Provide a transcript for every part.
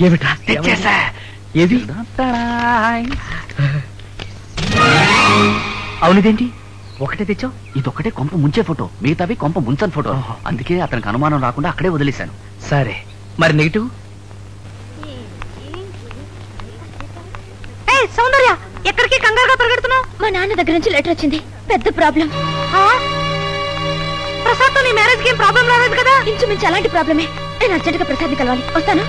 ఏమిటా తెచ్చేసా? ఏది? అవునిదేంటి ఒకటే తెచ్చావు? ఇదొక్కటే కొంప ముంచే ఫోటో, మిగతావి కొంప ముంచని ఫోటో. అందుకే అతనికి అనుమానం రాకుండా అక్కడే వదిలేశాను. సరే, మరి నెగిటివ్? సౌందర్య, ఎక్కడికి కంగారుగా పరిగెడుతున్నావు? మా నాన్న దగ్గర నుంచి లెటర్ వచ్చింది. పెద్ద ప్రాబ్లం. ప్రసాద్ తో నీ మ్యారేజ్ కి ఏం ప్రాబ్లం రాలేదు కదా? ఇంచుమించు అలాంటి ప్రాబ్లమే. నేను అర్జెంట్ గా ప్రసాద్ ని కలవాలి. వస్తాను.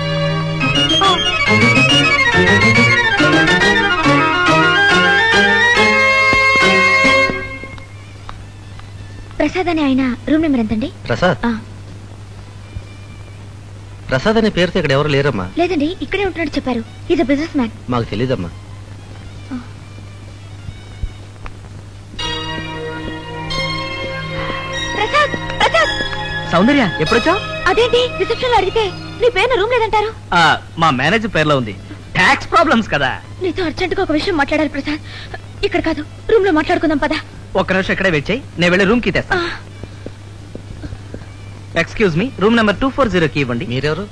ప్రసాద్ అని ఆయన రూమ్ నెంబర్ ఎంతండి? ప్రసాద్ అనే పేరుతో ఇక్కడ ఎవరు లేరమ్మా. లేదండి, ఇక్కడే ఉంటున్నాడు చెప్పారు. Is a business man. మాకు తెలీదమ్మా. ప్రసాద్, ప్రసాద్. సౌందర్య, ఎప్పుడొచ్చావు? అదేంటి రిసెప్షన్ లో అడిగితే నీ పేరు రూమ్ లేదంటారు? మా మేనేజర్ పేర్లో ఉంది. ట్యాక్స్ ప్రాబ్లమ్స్ కదా. నీతో అర్జెంట్ గా ఒక విషయం మాట్లాడాలి ప్రసాద్. ఇక్కడ కాదు, రూమ్ లో మాట్లాడుకుందాం పదా. ఒక్క నిమిషం ఇక్కడే వెయిట్ చేయి, నేను వెళ్ళి రూమ్ కి తెస్తా. ఎక్స్క్యూజ్ మీ, రూమ్ నెంబర్ 240 కి ఇవ్వండి. మీరెవరు?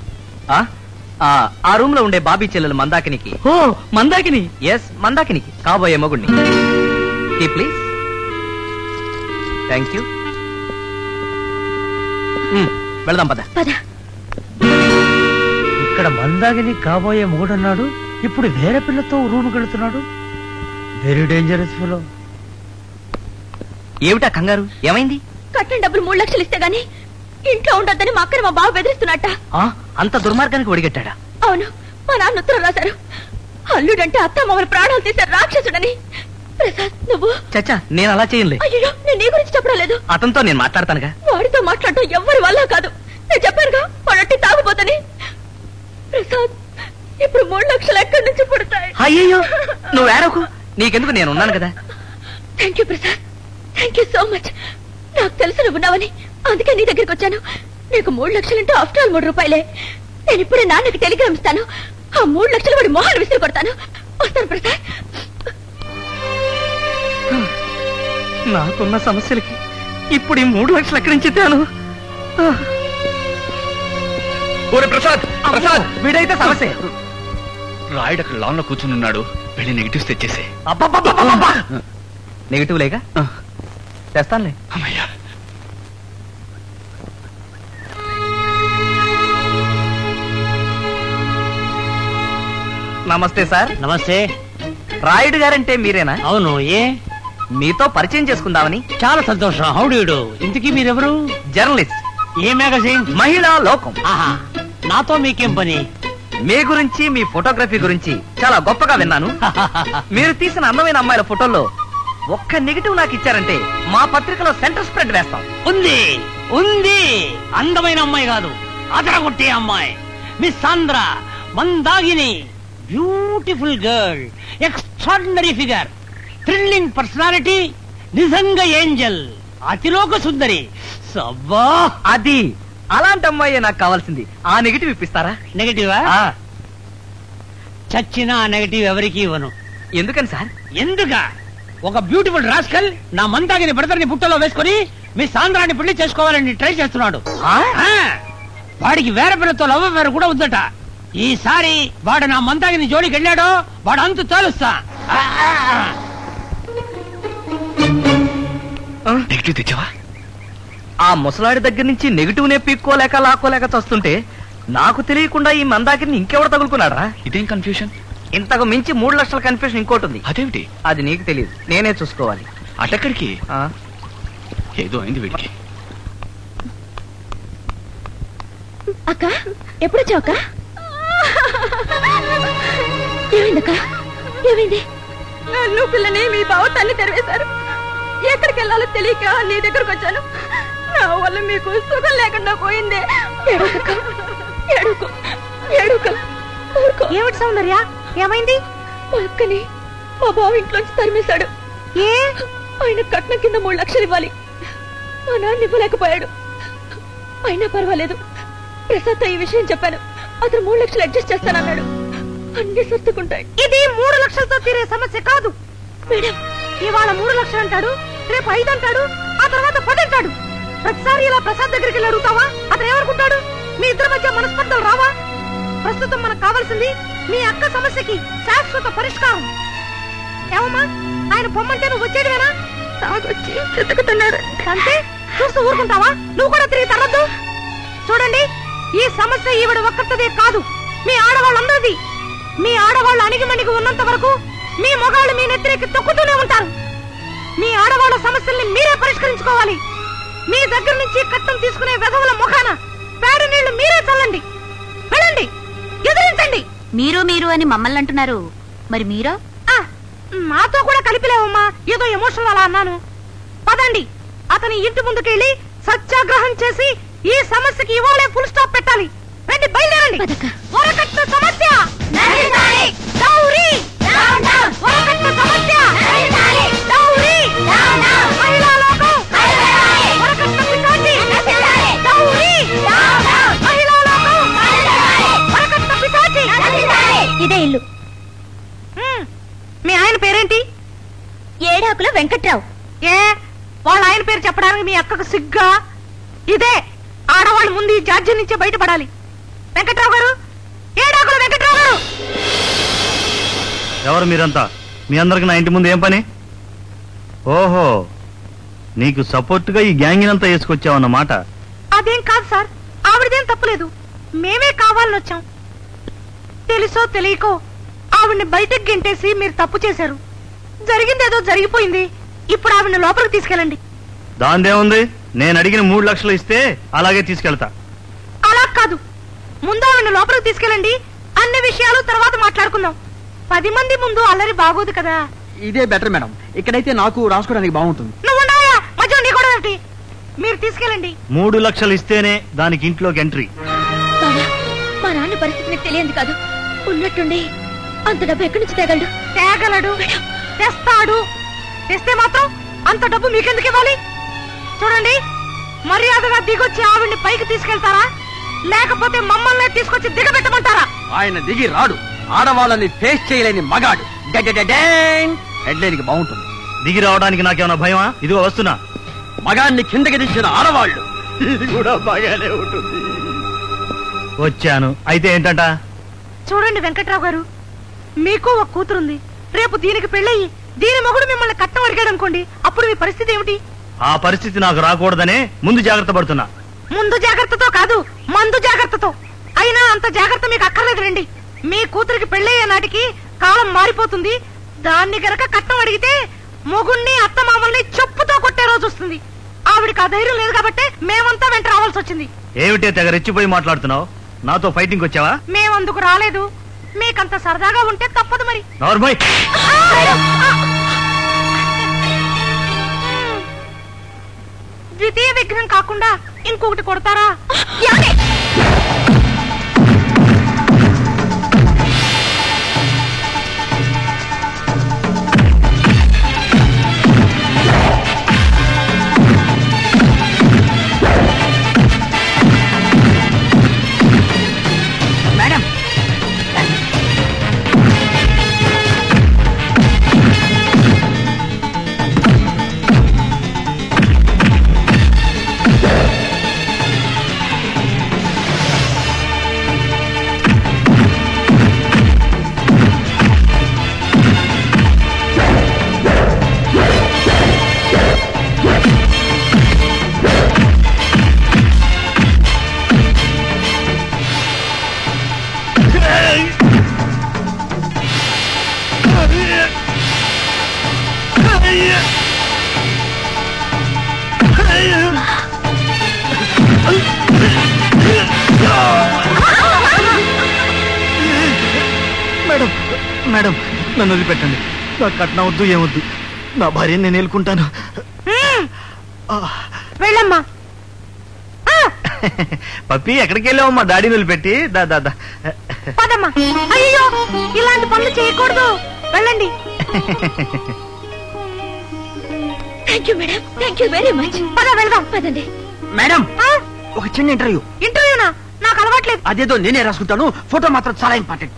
ఆ రూమ్ లో ఉండే బాబీ చెల్లెలు మందాకినికి. ఓ మందాకిని? ఎస్, మందాకినికి కాబోయే మగుడిని. ప్లీజ్. Thank you. వెళదాం పద. ఇక్కడ మందాగిని కాబోయే మొగుడున్నాడు, ఇప్పుడు వేరే పిల్లతో రూమ్ వెళుతున్నాడు. Very dangerous fellow. ఏమిటా కంగారు? ఏమైంది? కట్టిన డబ్బులు 3 లక్షలు ఇస్తే గానీ ఇంట్లో ఉండొద్దని మా అక్కని మా బావ బెదిరిస్తున్నట్ట. అంత దుర్మార్గానికి ఒడిగట్టాడా? అవును, మా నాన్న ఉత్తరం రాశారు. అల్లుడంటే అత్త మామల ప్రాణాలు తీశారు రాక్షసుడని. ప్రసాద్, నువ్వు? చచ్చా, నేను అలా చేయలే. అయ్యో, నేను నీ గురించి చెప్పడం లేదు. అతనితో నేను మాట్లాడతానుగా. వాడితో మాట్లాడటం ఎవ్వరి వల్ల కాదు. నేను చెప్పానుగా వాడట్టి తాగుపోతని. ప్రసాద్, ఇప్పుడు 3 లక్షలు ఎక్కడి నుంచి పుడతాయి? అయ్యో, నువ్వు ఏడవకు, నీకెందుకు, నేను ఉన్నాను కదా. Thank you Prasad, thank you so much. నాకు తెలుసు నువ్వు ఉన్నావని, అందుకే నీ దగ్గరికి వచ్చాను. నీకు 3 లక్షలంటే ఆఫ్టర్ ఆల్ 3 రూపాయలే. నేను ఇప్పుడే నాన్నకి టెలిగ్రామ్ ఇస్తాను. ఆ 3 లక్షలు వాడి మొహాలు విసిరి కొడతాను. వస్తాను ప్రసాద్. నాకున్న సమస్యలకి ఇప్పుడు ఈ 3 లక్షలు ఎక్కడి నుంచి తేను? ప్రసాద్, ప్రసాద్, వీడైతే సమస్య. రాయుడు అక్కడ లాన్ లో కూర్చుని ఉన్నాడు. వెళ్ళి నెగిటివ్స్ తెచ్చేసే. నెగిటివ్ లేక తెస్తానులే. అమ్మయ్యా. నమస్తే సార్. నమస్తే. రాయుడు గారంటే మీరేనా? అవును. ఏ? మీతో పరిచయం చేసుకుందామని. చాలా సంతోషం. How do you do? ఇంతకీ మీరెవరు? జర్నలిస్ట్. ఏ మ్యాగజైన్? మహిళా లోకం. ఆహా, నాతో మీకేం పని? మీ గురించి, మీ ఫోటోగ్రఫీ గురించి చాలా గొప్పగా విన్నాను. మీరు తీసిన అందమైన అమ్మాయిల ఫోటోల్లో ఒక్క నెగిటివ్ నాకు ఇచ్చారంటే మా పత్రికలో సెంటర్ స్ప్రెడ్ వేస్తాం. ఉంది, ఉంది. అందమైన అమ్మాయి కాదు, అదరగొట్టే అమ్మాయి. Miss Andhra Mandakini. Beautiful girl, extraordinary figure, thrilling personality, నిజంగా ఏంజల్, అతిలోక సుందరి. సబ్బా, అది అలాంటి అమ్మాయి నాకు కావాల్సింది. ఆ నెగిటివ్ ఇప్పిస్తారా? నెగిటివా? చచ్చినా నెగిటివ్ ఎవరికి ఇవ్వను. ఎందుకని సార్? ఎందుక? ఒక బ్యూటిఫుల్ రాస్కల్ నా మందాగిని బ్రదర్ని బుట్టలో వేసుకుని మీ సాంద్రాన్ని పెళ్లి చేసుకోవాలని ట్రై చేస్తున్నాడు. వాడికి వేరే పిల్లతో లవ్ అఫేర్ కూడా ఉందట. ఈసారి వాడు నా మందాగిని జోలికి వెళ్ళాడో వాడు అంతు తేలుస్తా. నెగిటివ్ తెచ్చావా? ఆ ముసలాడి దగ్గర నుంచి నెగిటివ్ నే పీక్కోలేక లాక్కోలేక చస్తుంటే నాకు తెలియకుండా ఈ మందాకిని ఇంకెవడు తగులుకున్నాడా? ఇదేం కన్ఫ్యూషన్? ఇంతకు మించి 3 లక్షల కన్ఫ్యూషన్ ఇంకోటి ఉంది. అదేమిటి? అది నీకు తెలియదు, నేనే చూసుకోవాలి. అటెక్కడికి? ఏదో అయింది వీడికి. అక్క, ఎప్పుడొచ్చావు అక్క? ఏమైందక్క? ఏమైంది? నన్ను పిల్లని మీ బావ తల్లి తెరవేశారు. ఎక్కడికి వెళ్ళాలో తెలియక నీ దగ్గరకు వచ్చాను. నా వల్ల మీకు సుఖం లేకుండా పోయిందే. ఏమిటి సౌందర్య, ఏమైంది? మా అక్కని మా బావ ఇంట్లోంచి తరిమేశాడు. ఏ? ఆయన కట్నం కింద 3 లక్షలు ఇవ్వాలి. మా నాన్న ఇవ్వలేకపోయాడు. అయినా పర్వాలేదు, ప్రసాద్ ఈ విషయం చెప్పాను. అతను 3 లక్షలు అడ్జస్ట్ చేస్తానన్నాడు. అన్ని సర్దుకుంటాయి. ఇది 3 లక్షలతో తీరే సమస్య కాదు మేడం. ఇవాళ 3 లక్షలు అంటాడు, రేపు 5 అంటాడు, ఆ తర్వాత 10 అంటాడు. ప్రతిసారి ఇలా ప్రసాద్ దగ్గరికి వెళ్ళి అడుగుతావా? అతను ఏమనుకుంటాడు? మీ ఇద్దరి మధ్య మనస్పర్ధలు రావా? ప్రస్తుతం మనకు కావాల్సింది మీ అక్క సమస్యకి శాశ్వత పరిష్కారం. ఏమమ్మా, ఆయన పొమ్మంటే నువ్వు వచ్చేదివేనా? తాగొచ్చి చెతుకుతున్నాడు అంటే చూస్తూ ఊరుకుంటావా? నువ్వు కూడా తిరిగి తరద్దు. చూడండి, ఈ సమస్య ఈవిడ ఒక్కరిదే కాదు, మీ ఆడవాళ్ళందరిది. మీ ఆడవాళ్ళు అణిగిమణిగి ఉన్నంత వరకు మీ మొగాళ్ళు మీ నెత్తికి తొక్కుతూనే ఉంటారు. మీ ఆడవాళ్ళ సమస్యల్ని మీరే పరిష్కరించుకోవాలి. మీ దగ్గర నుంచి కట్టం తీసుకునే వెధవుల ముఖాన పేడ నీళ్లు మీరే చల్లండి. వెళ్ళండి, ఎదిరించండి. మీరు అని మమ్మల్ని అంటున్నారు, మరి మీరో? మాతో కూడా కలిపిలేవమ్మా, ఏదో ఎమోషనల్ అలా అన్నాను. పదండి, అతని ఇంటి ముందుకెళ్ళి సత్యాగ్రహం చేసి ఈ సమస్యకి ఇవాళే ఫుల్ స్టాప్ పెట్టాలి. రండి, బయలుదేరండి. వరకట్న సమస్య డౌరీ, వరకట్న సమస్య డౌరీ, మహిళా లోకం వరకట్న పిశాచి డౌరీ, మహిళా లోకం వరకట్న పిశాచి. ఇదే ఇల్లు. మీ ఆయన పేరేంటి? ఏడాకుల వెంకట్రావు. ఏ, వాళ్ళ ఆయన పేరు చెప్పడానికి మీ అక్కకు సిగ్గా? ఇదే ఆడవాళ్ళు ముందు ఈ జాడ్యం నుంచే బయటపడాలి. వెంకట్రావు గారు, ఏడాకుల వెంకట్రావు గారు. ఎవరు మీరంతా? మీ అందరికి నా ఇంటి ముందు ఏం పని? ఓహో, నీకు సపోర్ట్ గా ఈ గ్యాంగ్ అంతా వేసుకొచ్చావన్నమాట. అదేం కాదు సార్, ఆవిడదేం తప్పులేదు, మేమే కావాలని వచ్చాం. తెలుసో తెలియకో ఆవిడ్ని బయటకు గెంటేసి మీరు తప్పు చేశారు. జరిగిందేదో జరిగిపోయింది. ఇప్పుడు ఆవిడ్ని లోపలికి తీసుకెళ్ళండి. దాందేముంది, నేను అడిగిన 3 లక్షలు ఇస్తే అలాగే తీసుకెళ్తా. అలా కాదు, ముందు ఆవిడ్ని లోపలికి తీసుకెళ్ళండి. అన్ని విషయాలు తర్వాత మాట్లాడుకుందాం. 10 మంది ముందు అల్లరి బాగోదు కదా. ఇదే బెటర్ మేడం, ఇక్కడైతే నాకు రాసుకోవడానికి బాగుంటుంది. నువ్వు ఉన్నావా? మధ్య నీ కూడా ఏమిటి? మీరు తీసుకెళ్ళండి. 3 లక్షలు ఇస్తేనే దానికి ఇంట్లోకి ఎంట్రీ. మా నాన్న పరిస్థితి నీకు తెలియదు కాదు. ఉన్నట్టుండి అంత డబ్బు ఎక్కడి నుంచి తేగలడు? తేగలడు, తెస్తాడు. తెస్తే మాత్రం అంత డబ్బు మీకెందుకు ఇవ్వాలి? చూడండి, మర్యాదగా దిగొచ్చి ఆవిడ్ని పైకి తీసుకెళ్తారా, లేకపోతే మమ్మల్ని తీసుకొచ్చి దిగబెట్టమంటారా? ఆయన దిగి రాడు, ఆడవాళ్ళని ఫేస్ చేయలేని మగాడు. హెడ్లైన్ కి బాగుంటుంది. దిగి రావడానికి నాకేమన్నా భయమా? ఇదిగో వస్తున్నా. మగాన్ని కిందకి దించిన ఆడవాళ్ళు, ఇది కూడా బాగానే ఉంటుంది. వచ్చాను, అయితే ఏంటంట? చూడండి వెంకట్రావు గారు, మీకు ఒక కూతురుంది. రేపు దీనికి పెళ్ళయి దీని మొగుడు మిమ్మల్ని కట్నం అడిగాడు అనుకోండి, అప్పుడు మీ పరిస్థితి ఏమిటి? ఆ పరిస్థితి నాకు రాకూడదనే ముందు జాగ్రత్త పడుతున్నా. ముందు జాగ్రత్తతో కాదు, మందు జాగ్రత్తతో. అయినా అంత జాగ్రత్త మీకు అక్కర్లేదు రండి. మీ కూతురికి పెళ్ళయ్యే నాటికి కాలం మారిపోతుంది. దాన్ని గనక కట్నం అడిగితే మొగుణ్ణి అత్తమామల్ని చెప్పుతో కొట్టే రోజు వస్తుంది. ఆవిడికి ఆ ధైర్యం లేదు కాబట్టి మేమంతా వెంట రావాల్సి వచ్చింది. ఏమిటే తెగ రెచ్చిపోయి మాట్లాడుతున్నావు? నాతో ఫైటింగ్ వచ్చావా? మేమందుకు రాలేదు, మీకంత సరదాగా ఉంటే తప్పదు మరి. నార్మల్. ద్వితీయ విగ్రహం కాకుండా ఇంకొకటి కొడతారా? మేడం, మేడం, మేడం, నన్ను వదిలిపెట్టండి. నా కట్నం వద్దు, ఏమొద్దు. నా భార్యని నేను ఏలుకుంటాను. వెళ్ళమ్మా. పప్పి, ఎక్కడికి వెళ్ళావమ్మా? డాడీని వదిలిపెట్టి. దా. పదమ్మా. అయ్యో, ఇలాంటి పనులు చేయకూడదు. వెళ్ళండి. Thank you madam, thank you very much. పద వెళ్దాం. పదండి. మేడం, ఒక చిన్న ఇంటర్వ్యూ. ఇంటర్వ్యూనా? నాకు అలవాట్లేదు. అదేదో నేనే రాసుకుంటాను, ఫోటో మాత్రం చాలా ఇంపార్టెంట్.